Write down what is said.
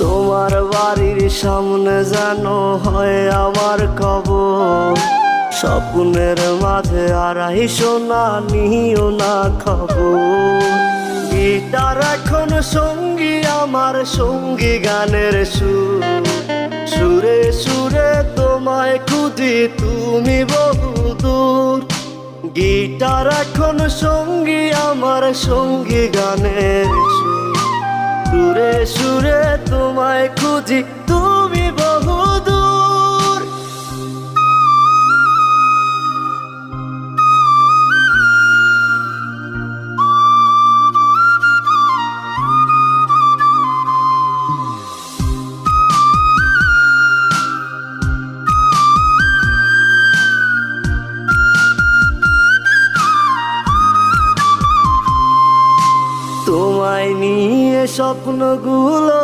তোমার বাড়ির সামনে যেন হয় আমার কবর, স্বপ্নের মাঝে আড়াইশো না নিও না খবর। গিটার এখন সঙ্গী আমার, সঙ্গী গানের সুর, সুরে সুরে তোমায় খুঁজি তুমি বহুদূর। গিটার এখন সঙ্গী আমার, সঙ্গী গানের সুর, সুরে সুরে তোমায় খুঁজি তুমি বহুদূর। তোমায় নিয়ে স্বপ্নগুলো